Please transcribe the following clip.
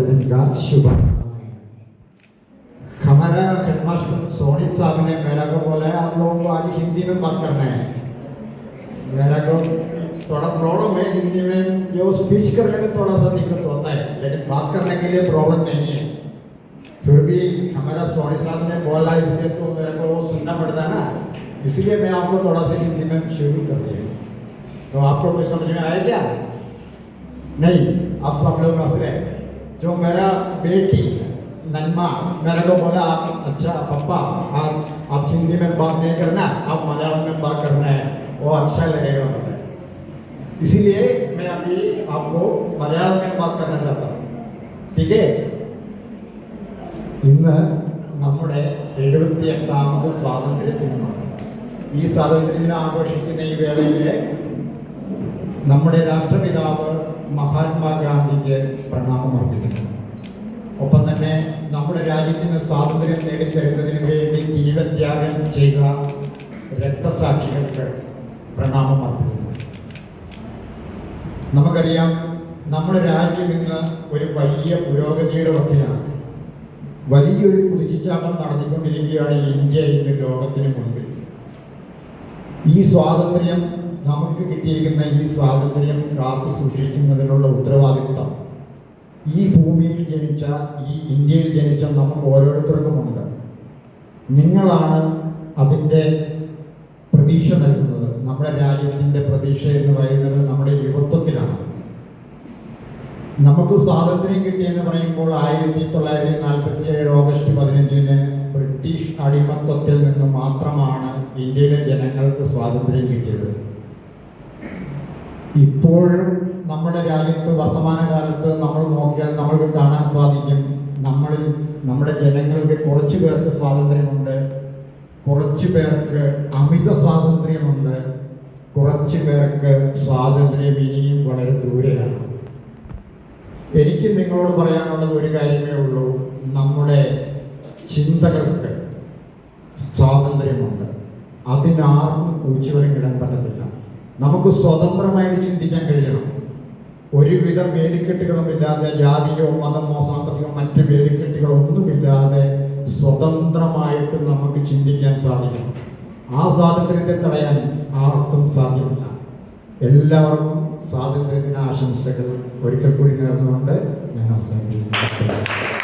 जन्मदिन का शुभकामनाएं। हमारा हेडमास्टर सोनी साहब ने मेरा को बोला है आप लोगों को आज हिंदी में बात करना है। मेरा को थोड़ा प्रॉब्लम है हिंदी में, जो स्पीच करने में थोड़ा सा दिक्कत होता है, लेकिन बात करने के लिए प्रॉब्लम नहीं है। फिर भी हमारा सोनी साहब ने बोला इसलिए तो मेरे को वो सुनना पड़ता है ना, इसलिए मैं आपको थोड़ा सा हिंदी में शुरू कर दिया। तो आपको कुछ समझ में आया क्या? नहीं, आप सब लोग हंस रहे। जो मेरा बेटी नन्मा मेरे को बोला आप अच्छा पापा आप हिंदी में बात नहीं करना, आप मलयालम में बात करना है, वो अच्छा लगेगा मुझे। इसीलिए मैं अभी आपको मलयालम में बात करना चाहता हूँ, ठीक है? ഇന്ന് നമ്മുടെ 78ാമത് സ്വാതന്ത്ര്യ ദിനമാണ്. ഈ സ്വാതന്ത്ര്യ ദിനം ആഘോഷിക്കുന്ന ഈ വേളയിൽ നമ്മുടെ രാഷ്ട്രപിതാവ് മഹാത്മാഗാന്ധിക്ക് പ്രണാമം അർപ്പിക്കുന്നു. ഒപ്പം തന്നെ നമ്മുടെ രാജ്യത്തിന് സ്വാതന്ത്ര്യം നേടിത്തരുന്നതിന് വേണ്ടി ജീവത്യാഗം ചെയ്ത രക്തസാക്ഷികൾക്ക് പ്രണാമം അർപ്പിക്കുന്നു. നമുക്കറിയാം നമ്മുടെ രാജ്യം ഇന്ന് ഒരു വലിയ പുരോഗതിയുടെ വക്കിലാണ്. വലിയൊരു കുതിച്ചുചാട്ടം നടത്തിക്കൊണ്ടിരിക്കുകയാണ് ഇന്ത്യ ഇന്ന് ലോകത്തിന് മുൻപിൽ. ഈ സ്വാതന്ത്ര്യം നമുക്ക് കിട്ടിയിരിക്കുന്ന ഈ സ്വാതന്ത്ര്യം കാത്തു സൂക്ഷിക്കുന്നതിനുള്ള ഉത്തരവാദിത്വം ഈ ഭൂമിയിൽ ജനിച്ച ഈ ഇന്ത്യയിൽ ജനിച്ച നമുക്ക് ഓരോരുത്തർക്കുമുണ്ട്. നിങ്ങളാണ് അതിൻ്റെ പ്രതീക്ഷ നൽകുന്നത്. നമ്മുടെ രാജ്യത്തിൻ്റെ പ്രതീക്ഷ എന്ന് പറയുന്നത് നമ്മുടെ യുവത്വത്തിലാണ്. നമുക്ക് സ്വാതന്ത്ര്യം കിട്ടിയെന്ന് പറയുമ്പോൾ 1947 ഓഗസ്റ്റ് 15 ബ്രിട്ടീഷ് അടിമത്വത്തിൽ നിന്ന് മാത്രമാണ് ഇന്ത്യയിലെ ജനങ്ങൾക്ക് സ്വാതന്ത്ര്യം കിട്ടിയത്. ഇപ്പോഴും നമ്മുടെ രാജ്യത്ത് വർത്തമാനകാലത്ത് നമ്മൾ നോക്കിയാൽ നമ്മൾക്ക് കാണാൻ സാധിക്കും, നമ്മുടെ ജനങ്ങൾക്ക് കുറച്ചു പേർക്ക് സ്വാതന്ത്ര്യമുണ്ട്, കുറച്ചു പേർക്ക് അമിത സ്വാതന്ത്ര്യമുണ്ട്, കുറച്ചു പേർക്ക് സ്വാതന്ത്ര്യം ഇനിയും വളരെ ദൂരെയാണ്. എനിക്ക് നിങ്ങളോട് പറയാനുള്ളത് ഒരു കാര്യമേ ഉള്ളൂ, നമ്മുടെ ചിന്തകൾക്ക് സ്വാതന്ത്ര്യമുണ്ട്. അതിനാർക്കും കൂച്ചുവരം ഇടാൻ പറ്റത്തില്ല. നമുക്ക് സ്വതന്ത്രമായിട്ട് ചിന്തിക്കാൻ കഴിയണം. ഒരുവിധ വേലിക്കെട്ടുകളുമില്ലാതെ, ജാതിയോ മതമോ സാമ്പത്തികമോ മറ്റ് വേലിക്കെട്ടുകളൊന്നുമില്ലാതെ സ്വതന്ത്രമായിട്ട് നമുക്ക് ചിന്തിക്കാൻ സാധിക്കണം. ആ സ്വാതന്ത്ര്യത്തെ തടയാൻ ആർക്കും സാധ്യമല്ല. എല്ലാവർക്കും സ്വാതന്ത്ര്യദിന ആശംസകൾ ഒരിക്കൽ കൂടി നേർന്നുകൊണ്ട് ഞാൻ അവസാനിപ്പിക്കുന്നു.